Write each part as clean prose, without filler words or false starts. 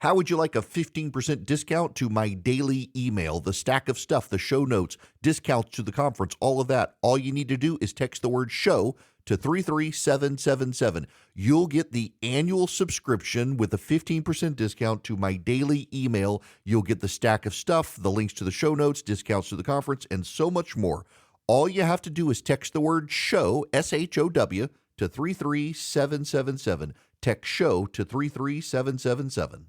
How would you like a 15% discount to my daily email, the stack of stuff, the show notes, discounts to the conference, all of that? All you need to do is text the word show to 33777. You'll get the annual subscription with a 15% discount to my daily email. You'll get the stack of stuff, the links to the show notes, discounts to the conference, and so much more. All you have to do is text the word show, SHOW, to 33777. Text show to 33777.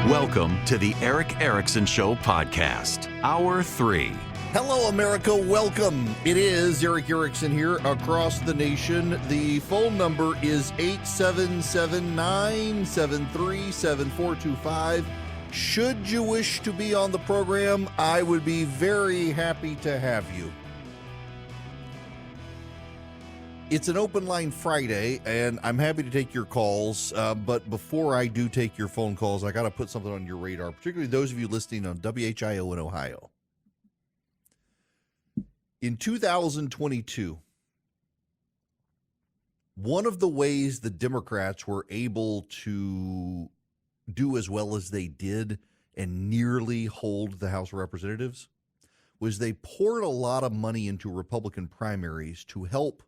Welcome to the Eric Erickson Show podcast, Hour 3. Hello, America. Welcome. It is Eric Erickson here across the nation. The phone number is 877-973-7425. Should you wish to be on the program, I would be very happy to have you. It's an open line Friday, and I'm happy to take your calls. But before I do take your phone calls, I got to put something on your radar, particularly those of you listening on WHIO in Ohio. In 2022, one of the ways the Democrats were able to do as well as they did and nearly hold the House of Representatives was they poured a lot of money into Republican primaries to help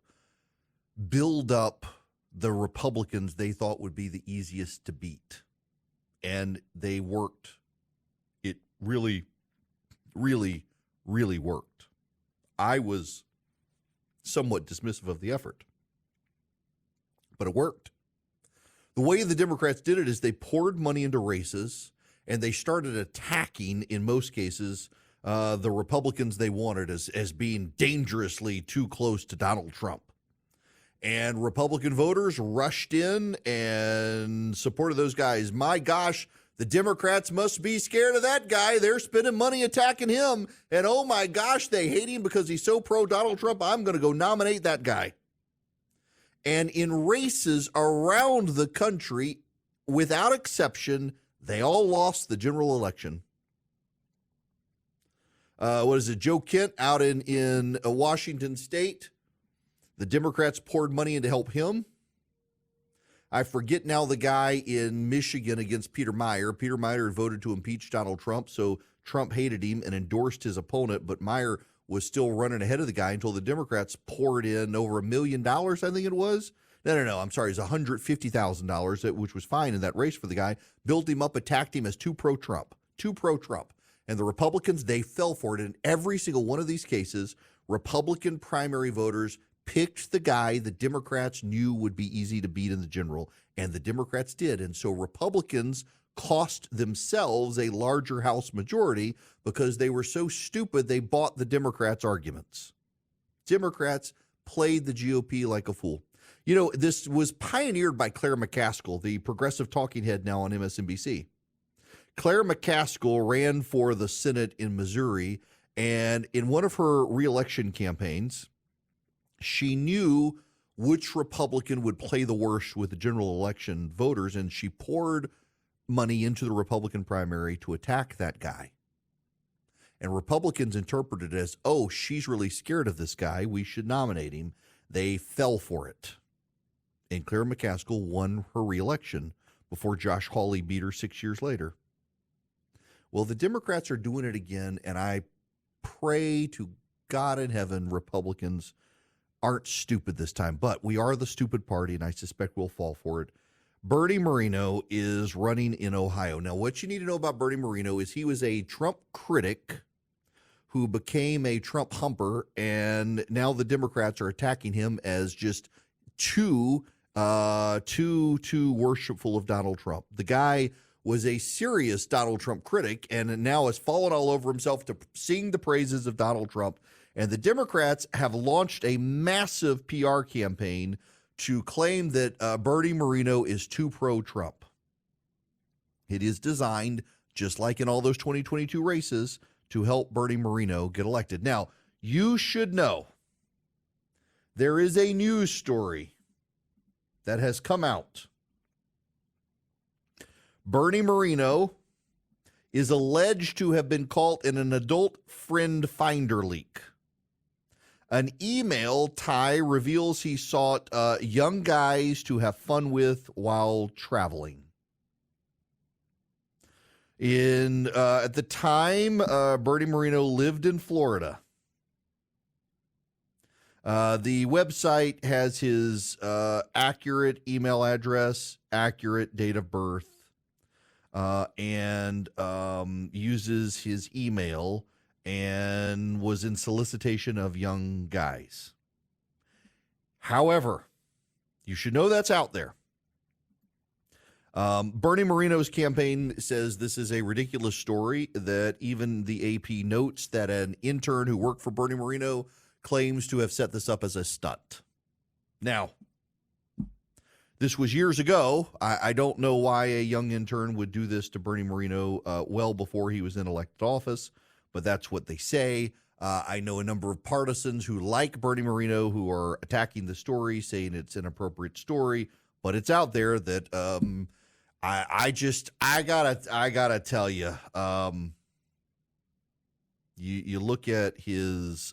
build up the Republicans they thought would be the easiest to beat. And they worked. It really, really, really worked. I was somewhat dismissive of the effort, but it worked. The way the Democrats did it is they poured money into races, and they started attacking, in most cases, the Republicans they wanted as being dangerously too close to Donald Trump. And Republican voters rushed in and supported those guys. My gosh, the Democrats must be scared of that guy. They're spending money attacking him. And oh my gosh, they hate him because he's so pro-Donald Trump. I'm going to go nominate that guy. And in races around the country, without exception, they all lost the general election. Joe Kent out in Washington State? The Democrats poured money in to help him. I forget now the guy in Michigan against Peter Meijer. Peter Meijer had voted to impeach Donald Trump, so Trump hated him and endorsed his opponent, but Meijer was still running ahead of the guy until the Democrats poured in over $1 million, I think it was. No, I'm sorry. It was $150,000, which was fine in that race for the guy. Built him up, attacked him as too pro-Trump. And the Republicans, they fell for it. In every single one of these cases, Republican primary voters picked the guy the Democrats knew would be easy to beat in the general, and the Democrats did. And so Republicans cost themselves a larger House majority because they were so stupid they bought the Democrats' arguments. Democrats played the GOP like a fool. You know, this was pioneered by Claire McCaskill, the progressive talking head now on MSNBC. Claire McCaskill ran for the Senate in Missouri, and in one of her reelection campaigns, she knew which Republican would play the worst with the general election voters, and she poured money into the Republican primary to attack that guy. And Republicans interpreted it as, oh, she's really scared of this guy. We should nominate him. They fell for it. And Claire McCaskill won her reelection before Josh Hawley beat her 6 years later. Well, the Democrats are doing it again, and I pray to God in heaven Republicans aren't stupid this time, but we are the stupid party, and I suspect we'll fall for it. Bernie Moreno is running in Ohio. Now, what you need to know about Bernie Moreno is he was a Trump critic who became a Trump humper, and now the Democrats are attacking him as just too worshipful of Donald Trump. The guy was a serious Donald Trump critic and now has fallen all over himself to sing the praises of Donald Trump. And the Democrats have launched a massive PR campaign to claim that Bernie Moreno is too pro-Trump. It is designed, just like in all those 2022 races, to help Bernie Moreno get elected. Now, you should know there is a news story that has come out. Bernie Moreno is alleged to have been caught in an adult friend finder leak. An email Ty reveals he sought young guys to have fun with while traveling. At the time, Bernie Moreno lived in Florida. The website has his accurate email address, accurate date of birth, and uses his email and was in solicitation of young guys. However, you should know that's out there. Bernie Moreno's campaign says this is a ridiculous story, that even the AP notes that an intern who worked for Bernie Moreno claims to have set this up as a stunt. Now, this was years ago. I don't know why a young intern would do this to Bernie Moreno well before he was in elected office, but that's what they say. I know a number of partisans who like Bernie Moreno who are attacking the story, saying it's an inappropriate story, but it's out there that I gotta tell you, you look at his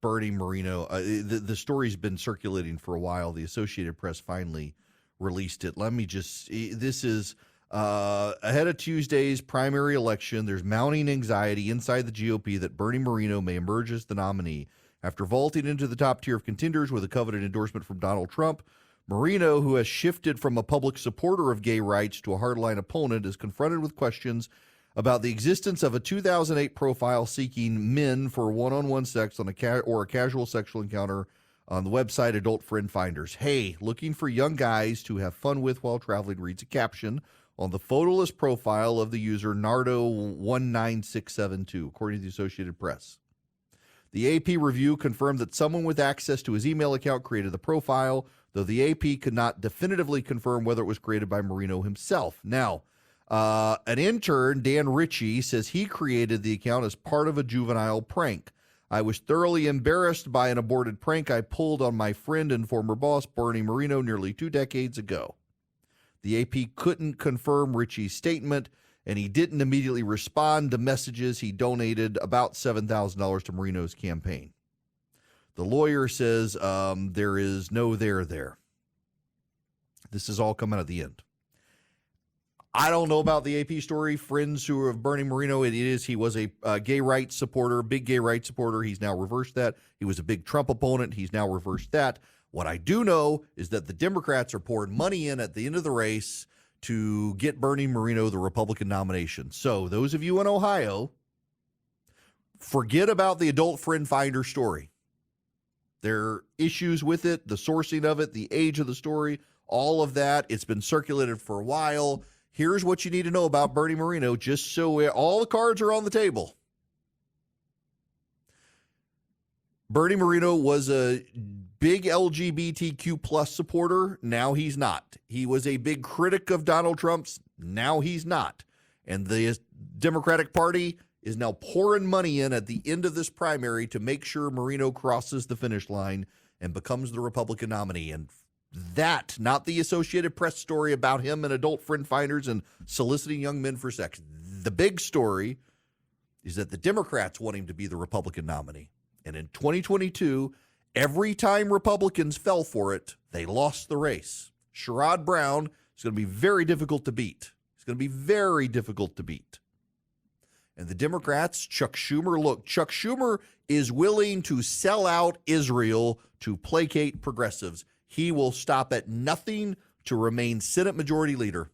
Bernie Moreno. The story's been circulating for a while. The Associated Press finally released it. This is ahead of Tuesday's primary election. There's mounting anxiety inside the GOP that Bernie Moreno may emerge as the nominee. After vaulting into the top tier of contenders with a coveted endorsement from Donald Trump, Moreno, who has shifted from a public supporter of gay rights to a hardline opponent, is confronted with questions about the existence of a 2008 profile seeking men for one-on-one sex on a casual sexual encounter on the website Adult Friend Finders. Hey, looking for young guys to have fun with while traveling, reads a caption on the photoless profile of the user Nardo19672, according to the Associated Press. The AP review confirmed that someone with access to his email account created the profile, though the AP could not definitively confirm whether it was created by Moreno himself. Now, an intern, Dan Ritchie, says he created the account as part of a juvenile prank. I was thoroughly embarrassed by an aborted prank I pulled on my friend and former boss, Bernie Moreno, nearly 2 decades ago. The AP couldn't confirm Ritchie's statement, and he didn't immediately respond to messages. He donated about $7,000 to Moreno's campaign. The lawyer says there is no there. This is all coming at the end. I don't know about the AP story. Friends who are of Bernie Moreno, he was a gay rights supporter, big gay rights supporter. He's now reversed that. He was a big Trump opponent. He's now reversed that. What I do know is that the Democrats are pouring money in at the end of the race to get Bernie Moreno the Republican nomination. So those of you in Ohio, forget about the Adult Friend Finder story. There are issues with it, the sourcing of it, the age of the story, all of that. It's been circulated for a while. Here's what you need to know about Bernie Moreno, just so all the cards are on the table. Bernie Moreno was a big LGBTQ plus supporter. Now he's not. He was a big critic of Donald Trump's. Now he's not. And the Democratic Party is now pouring money in at the end of this primary to make sure Moreno crosses the finish line and becomes the Republican nominee. And that, not the Associated Press story about him and Adult Friend Finders and soliciting young men for sex. The big story is that the Democrats want him to be the Republican nominee. And in 2022, every time Republicans fell for it, they lost the race. Sherrod Brown is going to be very difficult to beat. It's going to be very difficult to beat. And the Democrats, Chuck Schumer is willing to sell out Israel to placate progressives. He will stop at nothing to remain Senate Majority Leader.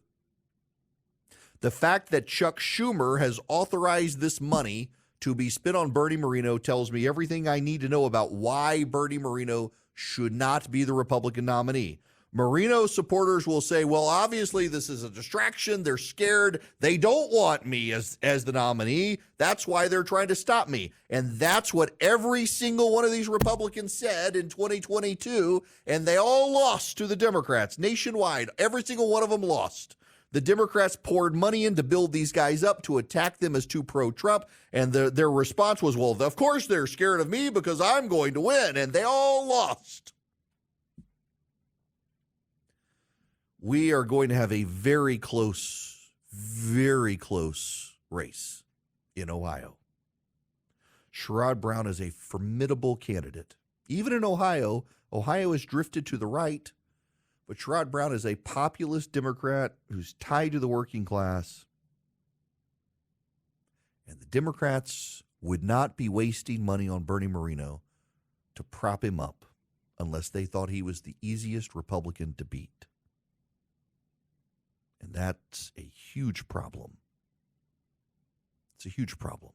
The fact that Chuck Schumer has authorized this money to be spent on Bernie Moreno tells me everything I need to know about why Bernie Moreno should not be the Republican nominee. Moreno supporters will say, well, obviously this is a distraction. They're scared. They don't want me as the nominee. That's why they're trying to stop me. And that's what every single one of these Republicans said in 2022, and they all lost to the Democrats nationwide. Every single one of them lost. The Democrats poured money in to build these guys up to attack them as too pro-Trump, and their response was, well, of course they're scared of me because I'm going to win, and they all lost. We are going to have a very close race in Ohio. Sherrod Brown is a formidable candidate. Even in Ohio, Ohio has drifted to the right, but Sherrod Brown is a populist Democrat who's tied to the working class. And the Democrats would not be wasting money on Bernie Moreno to prop him up unless they thought he was the easiest Republican to beat. And that's a huge problem. It's a huge problem.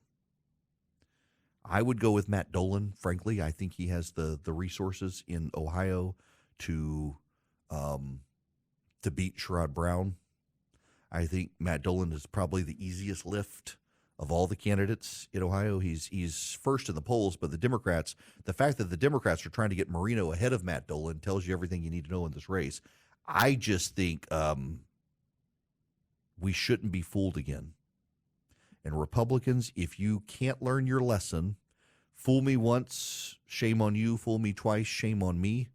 I would go with Matt Dolan, frankly. I think he has the resources in Ohio to beat Sherrod Brown. I think Matt Dolan is probably the easiest lift of all the candidates in Ohio. He's first in the polls, but the fact that the Democrats are trying to get Moreno ahead of Matt Dolan tells you everything you need to know in this race. I just think we shouldn't be fooled again. And Republicans, if you can't learn your lesson, fool me once, shame on you. Fool me twice, shame on me.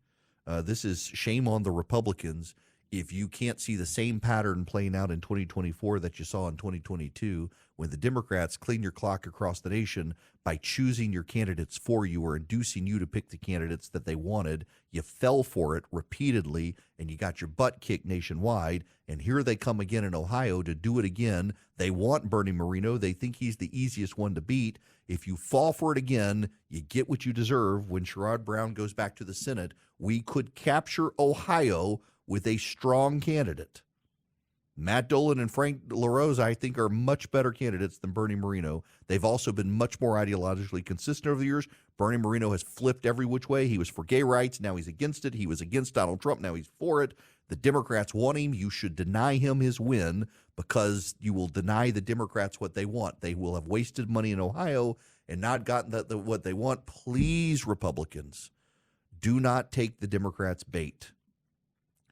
This is shame on the Republicans if you can't see the same pattern playing out in 2024 that you saw in 2022 when the Democrats clean your clock across the nation by choosing your candidates for you or inducing you to pick the candidates that they wanted. You fell for it repeatedly, and you got your butt kicked nationwide. And here they come again in Ohio to do it again. They want Bernie Moreno. They think he's the easiest one to beat. If you fall for it again, you get what you deserve. When Sherrod Brown goes back to the Senate, we could capture Ohio with a strong candidate. Matt Dolan and Frank LaRose, I think, are much better candidates than Bernie Moreno. They've also been much more ideologically consistent over the years. Bernie Moreno has flipped every which way. He was for gay rights. Now he's against it. He was against Donald Trump. Now he's for it. The Democrats want him. You should deny him his win because you will deny the Democrats what they want. They will have wasted money in Ohio and not gotten what they want. Please, Republicans, do not take the Democrats' bait.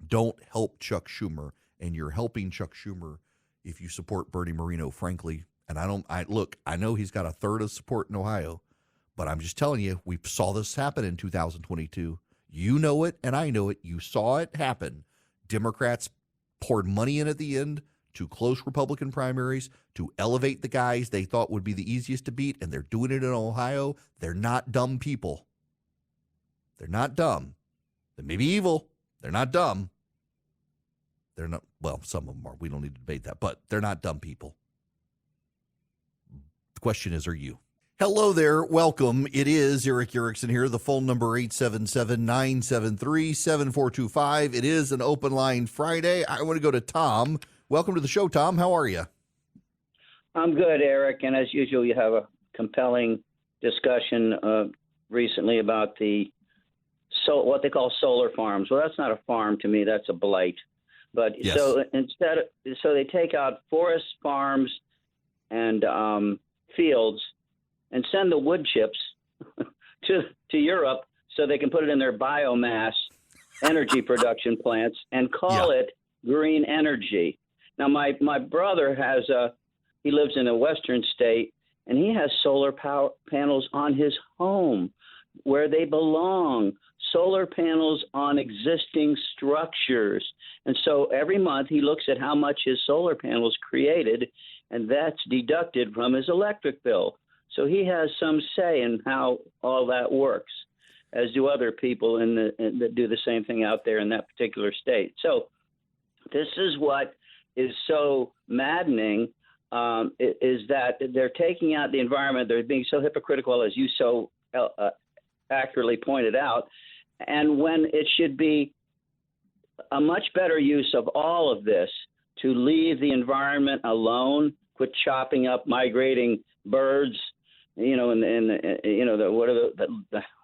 Don't help Chuck Schumer. And you're helping Chuck Schumer if you support Bernie Moreno, frankly. And I know he's got a third of support in Ohio, but I'm just telling you, we saw this happen in 2022. You know it, and I know it. You saw it happen. Democrats poured money in at the end to close Republican primaries, to elevate the guys they thought would be the easiest to beat, and they're doing it in Ohio. They're not dumb people. They're not dumb. They may be evil. They're not dumb. They're not, well, some of them are. We don't need to debate that, but they're not dumb people. The question is, are you? Hello there. Welcome. It is Eric Erickson here. The phone number 877-973-7425. It is an open line Friday. I want to go to Tom. Welcome to the show, Tom. How are you? I'm good, Eric. And as usual, you have a compelling discussion recently about what they call solar farms. Well, that's not a farm to me. That's a blight. But yes. So they take out forest farms and fields and send the wood chips to Europe so they can put it in their biomass energy production plants and call it green energy. Now, my brother he lives in a western state, and he has solar power panels on his home where they belong. Solar panels on existing structures. And so every month he looks at how much his solar panels created, and that's deducted from his electric bill. So he has some say in how all that works, as do other people that do the same thing out there in that particular state. So this is what is so maddening, is that they're taking out the environment. They're being so hypocritical, as you so accurately pointed out. And when it should be a much better use of all of this to leave the environment alone, quit chopping up migrating birds, the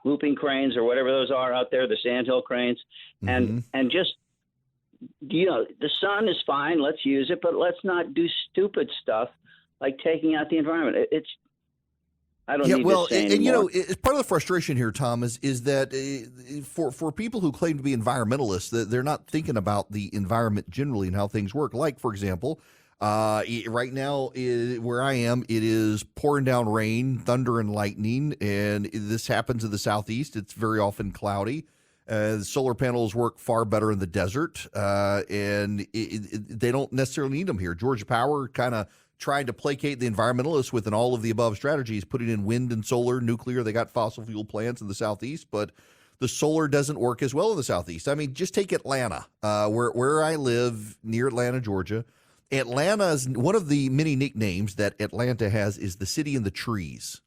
whooping cranes or whatever those are out there, the sandhill cranes, and just, the sun is fine, let's use it, but let's not do stupid stuff like taking out the environment. I don't need to say anymore. It's part of the frustration here, Tom, is that for people who claim to be environmentalists, that they're not thinking about the environment generally and how things work. Like, for example, right now where I am, it is pouring down rain, thunder, and lightning, and this happens in the southeast. It's very often cloudy. Solar panels work far better in the desert, and they don't necessarily need them here. Georgia Power kind of trying to placate the environmentalists with an all of the above strategies, putting in wind and solar, nuclear. They got fossil fuel plants in the Southeast, but the solar doesn't work as well in the Southeast. I mean, just take Atlanta, where I live, near Atlanta, Georgia. Atlanta's one of the many nicknames that Atlanta has is the city in the trees.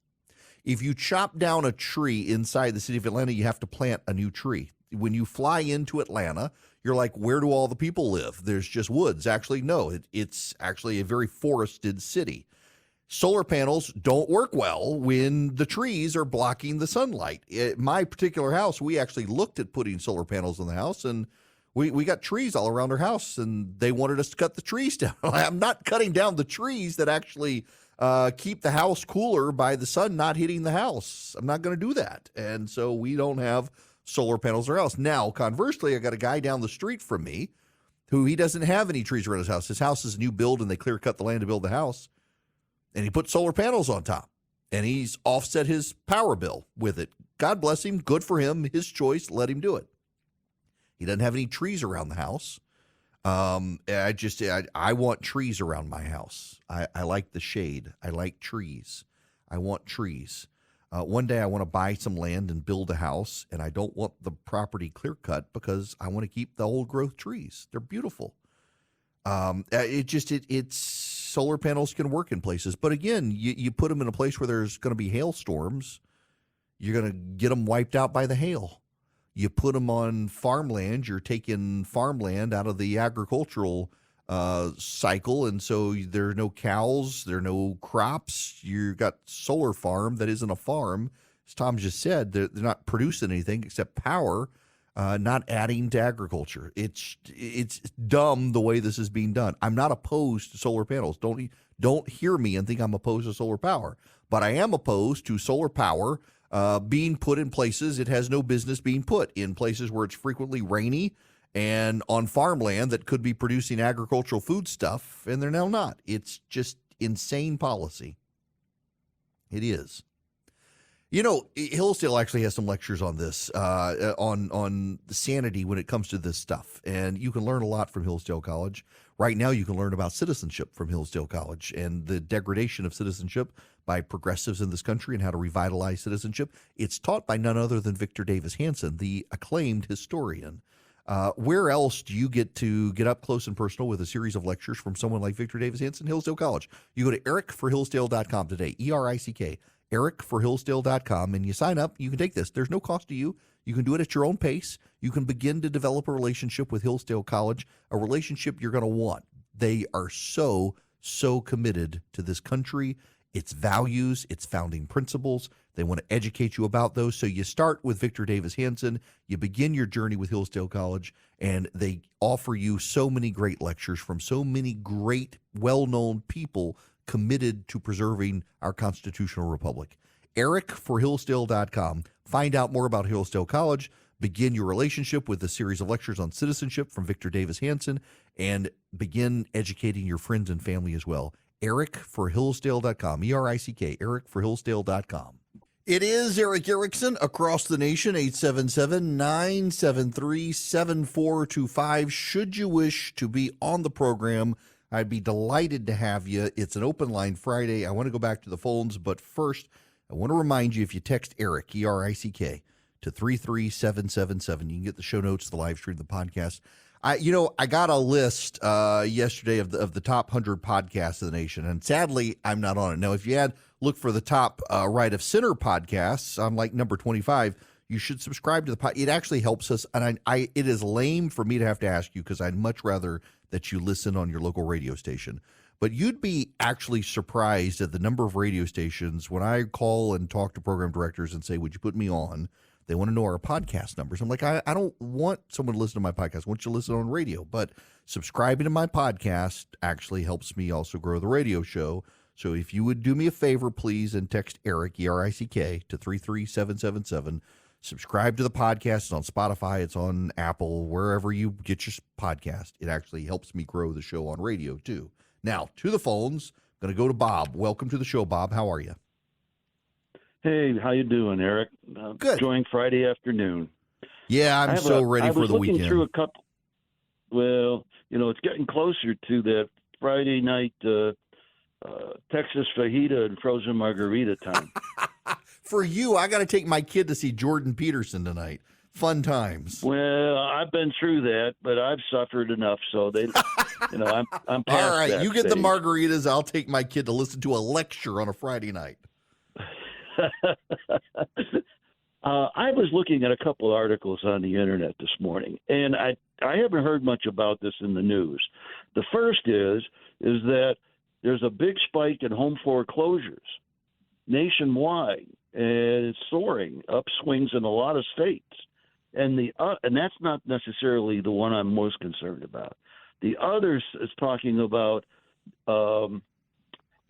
If you chop down a tree inside the city of Atlanta, you have to plant a new tree. When you fly into Atlanta, you're like, where do all the people live? There's just woods. Actually, no, it's actually a very forested city. Solar panels don't work well when the trees are blocking the sunlight. At my particular house, we actually looked at putting solar panels in the house, and we got trees all around our house, and they wanted us to cut the trees down. I'm not cutting down the trees that actually keep the house cooler by the sun not hitting the house. I'm not going to do that. And so we don't have solar panels in our house. Now, conversely, I got a guy down the street from me who he doesn't have any trees around his house. His house is a new build, and they clear cut the land to build the house. And he put solar panels on top, and he's offset his power bill with it. God bless him. Good for him. His choice. Let him do it. He doesn't have any trees around the house. I want trees around my house. I like the shade. I like trees. I want trees. One day I want to buy some land and build a house, and I don't want the property clear cut because I want to keep the old growth trees. They're beautiful. It's solar panels can work in places, but again, you put them in a place where there's going to be hailstorms, you're going to get them wiped out by the hail. You put them on farmland, you're taking farmland out of the agricultural cycle, and so there are no cows, there are no crops. You got solar farm that isn't a farm. As Tom just said, they're not producing anything except power. Not adding to agriculture. It's dumb the way this is being done. I'm not opposed to solar panels. Don't hear me and think I'm opposed to solar power. But I am opposed to solar power being put in places it has no business being put, in places where it's frequently rainy and on farmland that could be producing agricultural food stuff, and they're now not. It's just insane policy. It is. You know, Hillsdale actually has some lectures on this, on the sanity when it comes to this stuff. And you can learn a lot from Hillsdale College. Right now, you can learn about citizenship from Hillsdale College and the degradation of citizenship by progressives in this country and how to revitalize citizenship. It's taught by none other than Victor Davis Hanson, the acclaimed historian. Where else do you get to get up close and personal with a series of lectures from someone like Victor Davis Hanson? Hillsdale College. You go to ericforhillsdale.com today, ERICK. ericforhillsdale.com, and you sign up. You can take this. There's no cost to you. You can do it at your own pace. You can begin to develop a relationship with Hillsdale College, a relationship you're going to want. They are so committed to this country, its values, its founding principles. They want to educate you about those. So you start with Victor Davis Hanson. You begin your journey with Hillsdale College, and they offer you so many great lectures from so many great, well-known people committed to preserving our constitutional republic. ericforhillsdale.com. Find out more about Hillsdale College. Begin your relationship with a series of lectures on citizenship from Victor Davis Hanson, and begin educating your friends and family as well. ericforhillsdale.com. ERICK. ericforhillsdale.com. It is Eric Erickson across the nation, 877-973-7425. Should you wish to be on the program, I'd be delighted to have you. It's an open line Friday. I want to go back to the phones, but first, I want to remind you, if you text Eric, ERICK, to 33777, you can get the show notes, the live stream, the podcast. I got a list yesterday of the top 100 podcasts of the nation, and sadly, I'm not on it. Now, if you had look for the top right of center podcasts, I'm like number 25. You should subscribe to the pod. It actually helps us, and it is lame for me to have to ask you, because I'd much rather that you listen on your local radio station. But you'd be actually surprised at the number of radio stations when I call and talk to program directors and say, would you put me on? They want to know our podcast numbers. I'm like, I don't want someone to listen to my podcast. I want you to listen on radio. But subscribing to my podcast actually helps me also grow the radio show. So if you would do me a favor, please, and text Eric, ERICK, to 33777. Subscribe to the podcast. It's on Spotify. It's on Apple, wherever you get your podcast. It actually helps me grow the show on radio, too. Now, to the phones. I'm going to go to Bob. Welcome to the show, Bob. How are you? Hey, how you doing, Eric? Good. Enjoying Friday afternoon. Yeah, I'm so ready for the weekend. I was looking through a couple. Well, it's getting closer to that Friday night Texas fajita and frozen margarita time. For you, I got to take my kid to see Jordan Peterson tonight. Fun times. Well, I've been through that, but I've suffered enough. So I'm past All right, that you get the stage. margaritas. I'll take my kid to listen to a lecture on a Friday night. I was looking at a couple articles on the internet this morning, and I haven't heard much about this in the news. The first is that there's a big spike in home foreclosures nationwide, and it's soaring, upswings in a lot of states. And and that's not necessarily the one I'm most concerned about. The other is talking about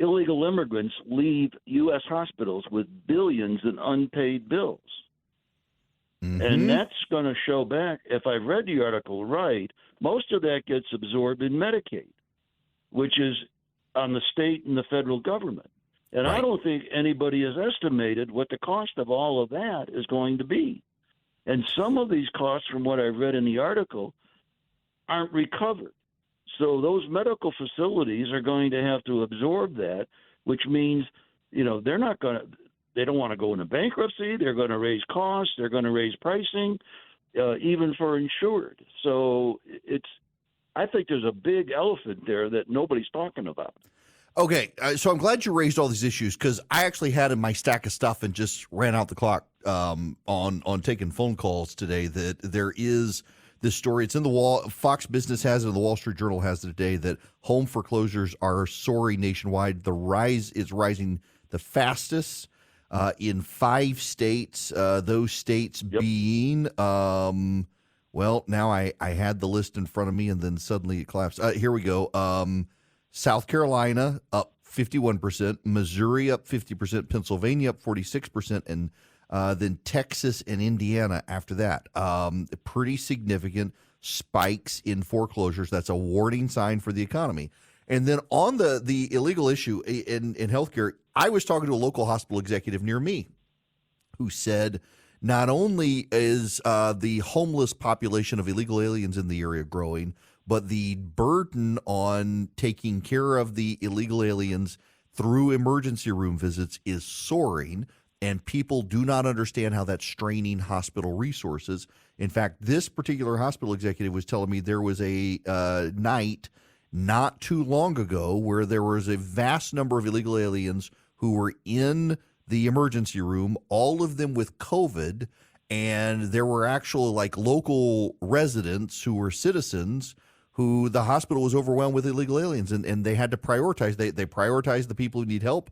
illegal immigrants leave U.S. hospitals with billions in unpaid bills. Mm-hmm. And that's going to show back, if I've read the article right, most of that gets absorbed in Medicaid, which is on the state and the federal government. And Right. I don't think anybody has estimated what the cost of all of that is going to be. And some of these costs, from what I've read in the article, aren't recovered. So those medical facilities are going to have to absorb that, which means, they don't want to go into bankruptcy. They're going to raise costs. They're going to raise pricing, even for insured. So I think there's a big elephant there that nobody's talking about. Okay, so I'm glad you raised all these issues because I actually had in my stack of stuff and just ran out the clock on taking phone calls today that there is this story. It's in the wall. Fox Business has it, and the Wall Street Journal has it today that home foreclosures are soaring nationwide. The rise is rising the fastest in 5 states. Those states being, well, now I had the list in front of me and then suddenly it collapsed. Here we go. South Carolina up 51%, Missouri up 50%, Pennsylvania up 46%, and then Texas and Indiana after that. Pretty significant spikes in foreclosures. That's a warning sign for the economy. And then on the illegal issue in healthcare, I was talking to a local hospital executive near me who said not only is the homeless population of illegal aliens in the area growing, but the burden on taking care of the illegal aliens through emergency room visits is soaring, and people do not understand how that's straining hospital resources. In fact, this particular hospital executive was telling me there was a night not too long ago where there was a vast number of illegal aliens who were in the emergency room, all of them with COVID, and there were actual local residents who were citizens who the hospital was overwhelmed with illegal aliens, and they had to prioritize. They prioritized the people who need help.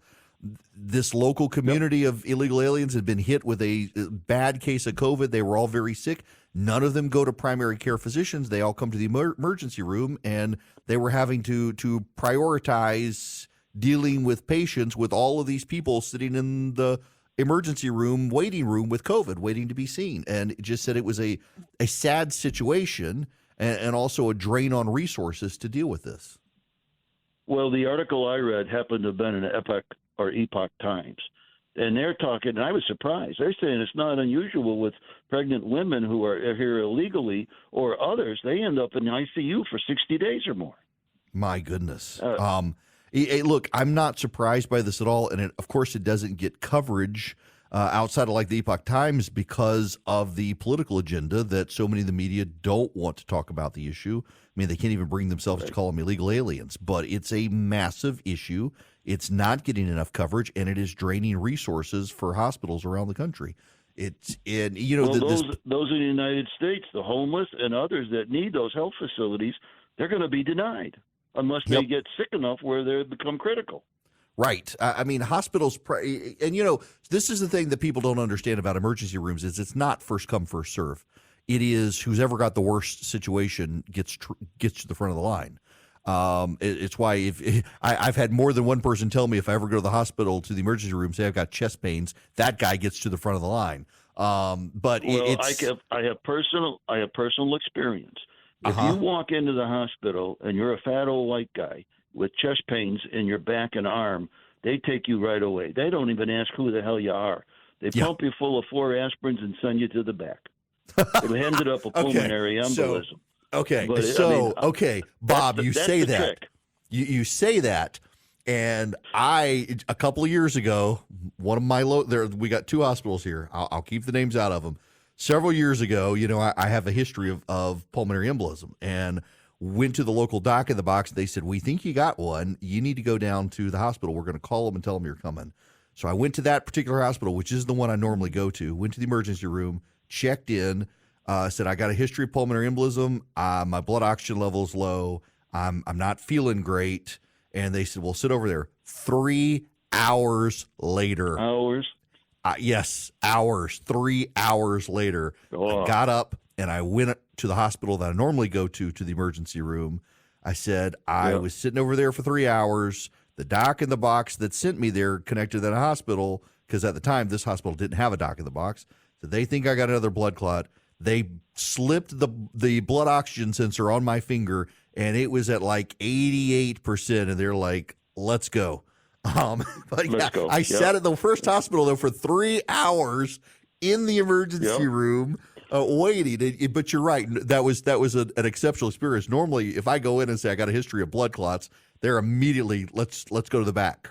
This local community of illegal aliens had been hit with a bad case of COVID. They were all very sick. None of them go to primary care physicians. They all come to the emergency room, and they were having to prioritize dealing with patients with all of these people sitting in the emergency room, waiting room with COVID, waiting to be seen. And it just said it was a sad situation and also a drain on resources to deal with this. Well, the article I read happened to have been in Epoch Times. And they're talking, and I was surprised. They're saying it's not unusual with pregnant women who are here illegally or others. They end up in the ICU for 60 days or more. My goodness. Look, I'm not surprised by this at all. And of course, it doesn't get coverage outside of the Epoch Times because of the political agenda that so many of the media don't want to talk about the issue. I mean, they can't even bring themselves to call them illegal aliens, but it's a massive issue. It's not getting enough coverage, and it is draining resources for hospitals around the country. Those in the United States, the homeless and others that need those health facilities, they're going to be denied unless they get sick enough where they become critical. Right. I mean, hospitals, and this is the thing that people don't understand about emergency rooms is it's not first come, first serve. It is who's ever got the worst situation gets to the front of the line. It's why I've had more than one person tell me if I ever go to the hospital to the emergency room, say I've got chest pains, that guy gets to the front of the line. But I have personal experience. If you walk into the hospital and you're a fat old white guy with chest pains in your back and arm, they take you right away. They don't even ask who the hell you are. They pump you full of 4 aspirins and send you to the back. It ended up a pulmonary embolism. Okay, Bob, you say that. You say that, And a couple of years ago, one of my we got two hospitals here. I'll keep the names out of them. Several years ago, I have a history of pulmonary embolism, and went to the local doc in the box. They said, "We think you got one. You need to go down to the hospital. We're going to call them and tell them you're coming." So I went to that particular hospital, which is the one I normally go to. Went to the emergency room, checked in, said, "I got a history of pulmonary embolism. My blood oxygen level is low. I'm not feeling great." And they said, "Well, sit over there." 3 hours later. Hours? Yes, hours. 3 hours later, I got up and I went to the hospital that I normally go to the emergency room. I said, I was sitting over there for 3 hours. The doc in the box that sent me there connected to that hospital, because at the time, this hospital didn't have a doc in the box. So they think I got another blood clot. They slipped the blood oxygen sensor on my finger, and it was at like 88%. And they're like, "Let's go." Let's go. I sat at the first hospital though for 3 hours in the emergency room waiting. But you're right. That was an exceptional experience. Normally, if I go in and say I got a history of blood clots, they're immediately let's go to the back.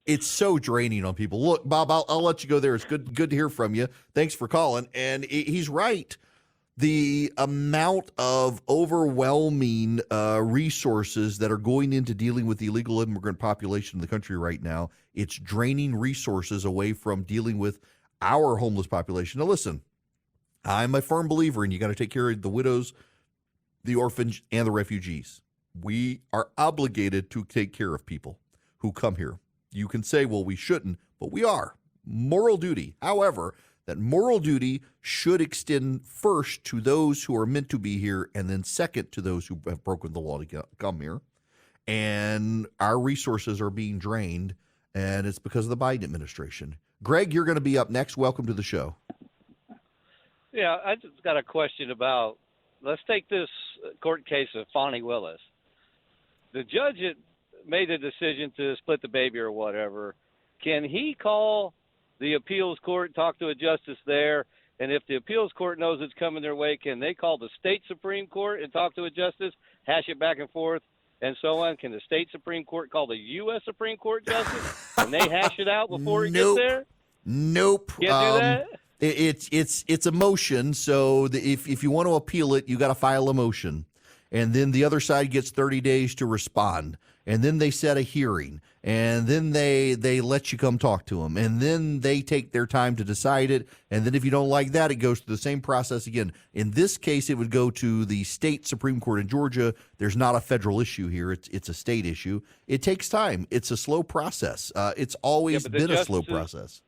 It's so draining on people. Look, Bob, I'll let you go there. It's good to hear from you. Thanks for calling. And he's right. The amount of overwhelming resources that are going into dealing with the illegal immigrant population in the country right now, it's draining resources away from dealing with our homeless population. Now, listen, I'm a firm believer in you got to take care of the widows, the orphans, and the refugees. We are obligated to take care of people who come here. You can say, well, we shouldn't, but we are. Moral duty. However, that moral duty should extend first to those who are meant to be here, and then second to those who have broken the law to come here. And our resources are being drained, and it's because of the Biden administration. Greg, you're going to be up next. Welcome to the show. Yeah, I just got a question about, let's take this court case of Fonnie Willis. The judge had made a decision to split the baby or whatever. Can he call the appeals court, talk to a justice there, and if the appeals court knows it's coming their way, can they call the state Supreme Court and talk to a justice, hash it back and forth, and so on? Can the state Supreme Court call the U.S. Supreme Court justice, and they hash it out before it gets there? Nope. Can't do that? It's a motion, so if you want to appeal it, you got to file a motion, and then the other side gets 30 days to respond, and then they set a hearing, and then they let you come talk to them, and then they take their time to decide it, and then if you don't like that, it goes through the same process again. In this case, it would go to the state Supreme Court in Georgia. There's not a federal issue here. It's a state issue. It takes time. It's a slow process. It's always been a slow process.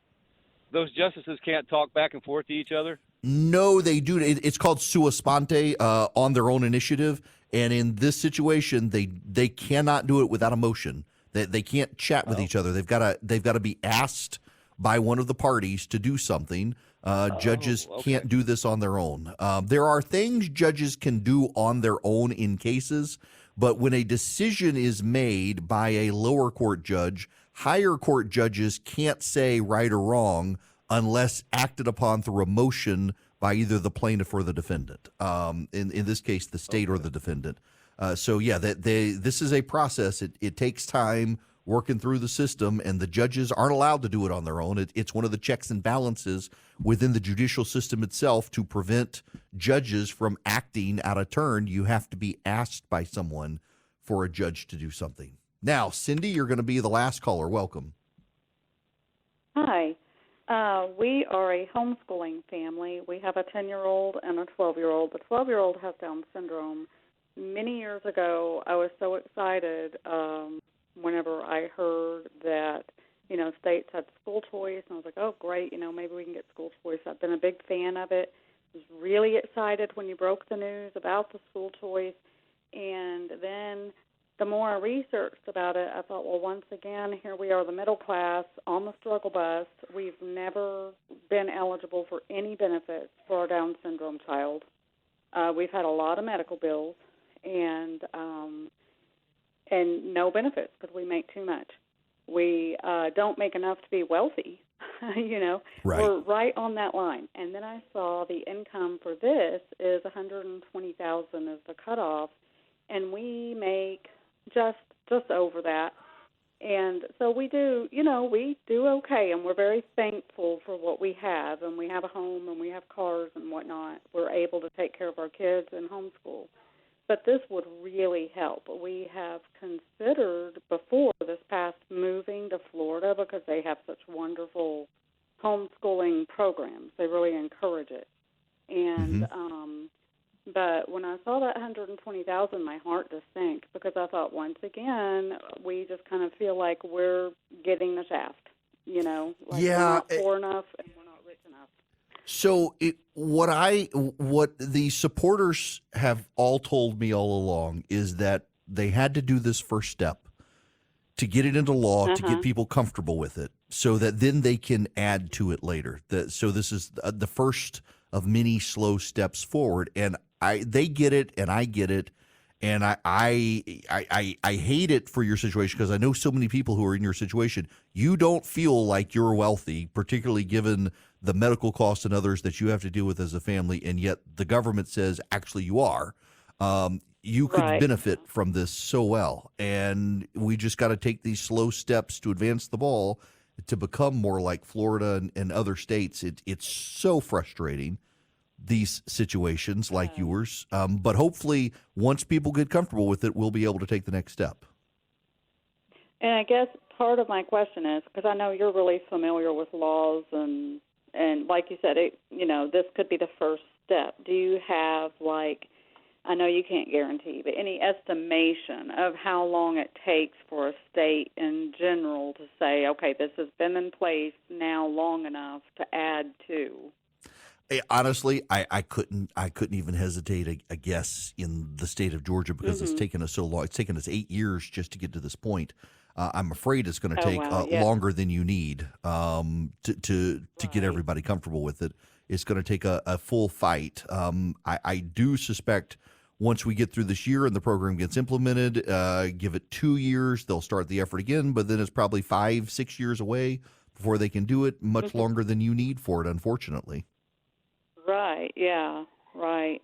Those justices can't talk back and forth to each other? No, they do. It's called sua sponte, on their own initiative. And in this situation, they cannot do it without a motion. They can't chat with each other. They've got to be asked by one of the parties to do something. Judges can't do this on their own. There are things judges can do on their own in cases, but when a decision is made by a lower court judge, higher court judges can't say right or wrong unless acted upon through a motion by either the plaintiff or the defendant. In this case, the state or the defendant. This is a process. It takes time working through the system, and the judges aren't allowed to do it on their own. It's one of the checks and balances within the judicial system itself to prevent judges from acting out of turn. You have to be asked by someone for a judge to do something. Now, Cindy, you're going to be the last caller. Welcome. Hi. We are a homeschooling family. We have a 10-year-old and a 12-year-old. The 12-year-old has Down syndrome. Many years ago, I was so excited whenever I heard that, states had school choice. And I was like, oh, great, maybe we can get school choice. I've been a big fan of it. I was really excited when you broke the news about the school choice. And then the more I researched about it, I thought, well, once again, here we are, the middle class, on the struggle bus. We've never been eligible for any benefits for our Down syndrome child. We've had a lot of medical bills and no benefits because we make too much. We don't make enough to be wealthy, Right. We're right on that line. And then I saw the income for this is $120,000 is the cutoff. and we make just over that. And so we do, we do okay, and we're very thankful for what we have, and we have a home, and we have cars and whatnot. We're able to take care of our kids and homeschool. But this would really help. We have considered before this past moving to Florida because they have such wonderful homeschooling programs. They really encourage it. And but when I saw that $120,000, my heart just sank because I thought, once again, we just kind of feel like we're getting the shaft. Like we're not poor enough and we're not rich enough. So what the supporters have all told me all along is that they had to do this first step to get it into law, to get people comfortable with it, so that then they can add to it later. So this is the first of many slow steps forward, and they get it, and I get it, and I hate it for your situation because I know so many people who are in your situation. You don't feel like you're wealthy, particularly given the medical costs and others that you have to deal with as a family, and yet the government says actually you are. You could benefit from this so well, and we just got to take these slow steps to advance the ball to become more like Florida and other states. It's so frustrating, these situations like yours, but hopefully once people get comfortable with it, we'll be able to take the next step. And I guess part of my question is, because I know you're really familiar with laws, and like you said, this could be the first step. Do you have, I know you can't guarantee, but any estimation of how long it takes for a state in general to say, okay, this has been in place now long enough to add to? Honestly, I couldn't even hesitate a guess in the state of Georgia because it's taken us so long. It's taken us 8 years just to get to this point. I'm afraid it's going to take longer than you need to get everybody comfortable with it. It's going to take a full fight. I do suspect once we get through this year and the program gets implemented, give it 2 years, they'll start the effort again, but then it's probably 5-6 years away before they can do it, much longer than you need for it, unfortunately. Right, yeah, right.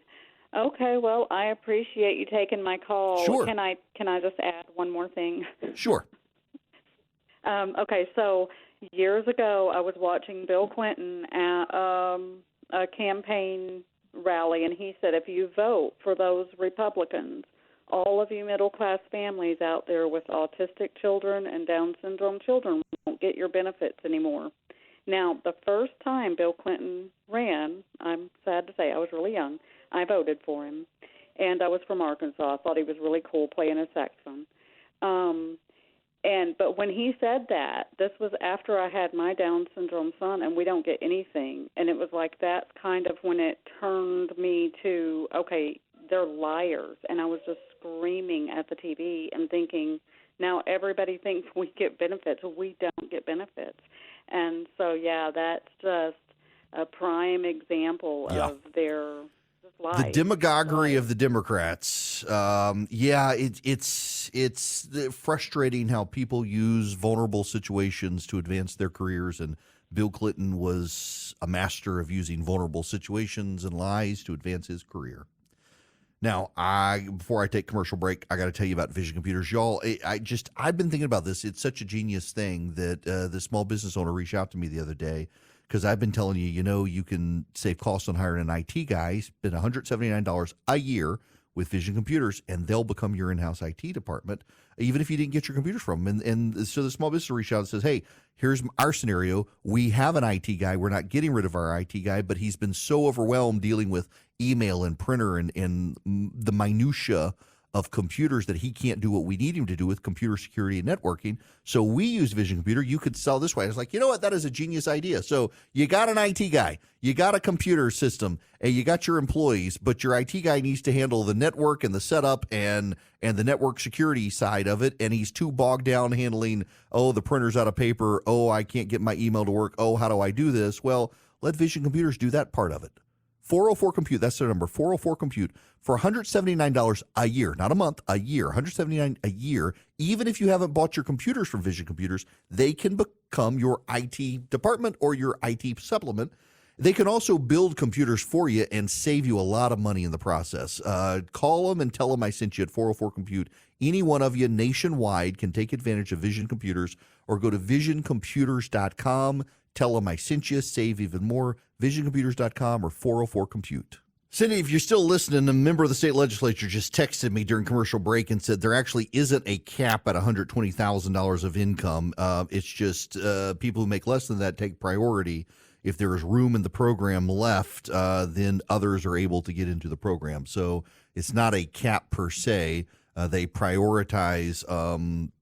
Okay, well, I appreciate you taking my call. Sure. Can I just add one more thing? Sure. Okay, so years ago I was watching Bill Clinton at a campaign rally, and he said, if you vote for those Republicans, all of you middle-class families out there with autistic children and Down syndrome children won't get your benefits anymore. Now, the first time Bill Clinton ran, I'm sad to say, I was really young, I voted for him, and I was from Arkansas. I thought he was really cool playing a saxophone. But when he said that, this was after I had my Down syndrome son, and we don't get anything. And it was like that's kind of when it turned me to, okay, they're liars. And I was just screaming at the TV and thinking, now everybody thinks we get benefits. We don't get benefits. And so, yeah, that's just a prime example of their lies. The demagoguery of the Democrats. It's frustrating how people use vulnerable situations to advance their careers, and Bill Clinton was a master of using vulnerable situations and lies to advance his career. Now, before I take commercial break, I got to tell you about Vision Computers. Y'all, I've been thinking about this. It's such a genius thing that the small business owner reached out to me the other day because I've been telling you, you can save costs on hiring an IT guy, spend $179 a year with Vision Computers, and they'll become your in-house IT department, even if you didn't get your computers from them. And so the small business reached out and says, hey, here's our scenario. We have an IT guy. We're not getting rid of our IT guy, but he's been so overwhelmed dealing with email and printer and the minutia of computers that he can't do what we need him to do with computer security and networking. So we use Vision Computer. You could sell this way. I was like, you know what? That is a genius idea. So you got an IT guy, you got a computer system, and you got your employees, but your IT guy needs to handle the network and the setup and the network security side of it. And he's too bogged down handling, the printer's out of paper. I can't get my email to work. How do I do this? Well, let Vision Computers do that part of it. 404-COMPUTE, that's their number, 404-COMPUTE, for $179 a year, not a month, a year, $179 a year. Even if you haven't bought your computers from Vision Computers, they can become your IT department or your IT supplement. They can also build computers for you and save you a lot of money in the process. Call them and tell them I sent you at 404-COMPUTE. Any one of you nationwide can take advantage of Vision Computers, or go to visioncomputers.com. Tell them I sent you, save even more. Visioncomputers.com or 404-COMPUTE. Cindy, if you're still listening, a member of the state legislature just texted me during commercial break and said there actually isn't a cap at $120,000 of income. It's just people who make less than that take priority. If there is room in the program left, then others are able to get into the program. So it's not a cap per se. They prioritize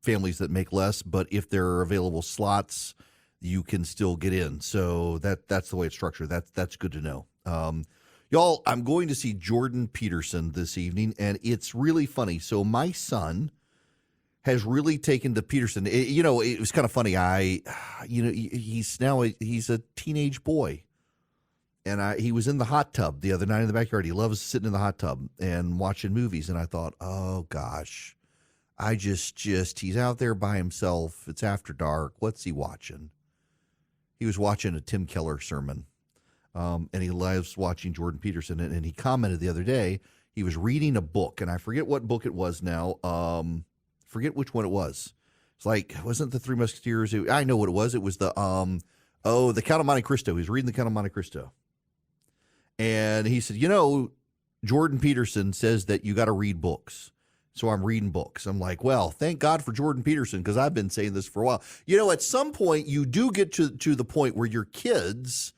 families that make less, but if there are available slots, you can still get in. So that's the way it's structured. That's good to know. Y'all, I'm going to see Jordan Peterson this evening, and it's really funny. So my son has really taken to Peterson. It was kind of funny. He's a teenage boy, and he was in the hot tub the other night in the backyard. He loves sitting in the hot tub and watching movies. And I thought, oh gosh, he's out there by himself. It's after dark. What's he watching? He was watching a Tim Keller sermon. And he loves watching Jordan Peterson. And he commented the other day, he was reading a book, and I forget what book it was now. Forget which one it was. It's like, wasn't the Three Musketeers? I know what it was. It was the Count of Monte Cristo. He was reading the Count of Monte Cristo. And he said, Jordan Peterson says that you got to read books. So I'm reading books. I'm like, well, thank God for Jordan Peterson, because I've been saying this for a while. At some point, you do get to the point where your kids,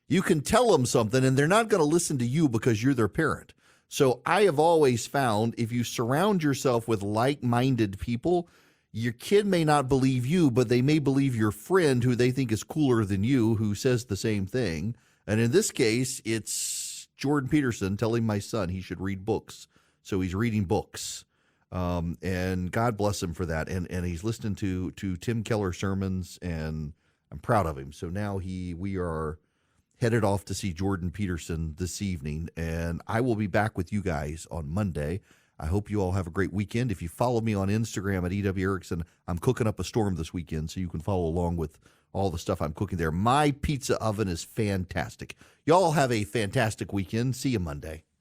you can tell them something and they're not going to listen to you because you're their parent. So I have always found if you surround yourself with like-minded people, your kid may not believe you, but they may believe your friend who they think is cooler than you, who says the same thing. And in this case, it's Jordan Peterson telling my son he should read books. So he's reading books. And God bless him for that. And he's listening to Tim Keller sermons, and I'm proud of him. So now we are headed off to see Jordan Peterson this evening, and I will be back with you guys on Monday. I hope you all have a great weekend. If you follow me on Instagram at EW Erickson, I'm cooking up a storm this weekend, so you can follow along with all the stuff I'm cooking there. My pizza oven is fantastic. Y'all have a fantastic weekend. See you Monday.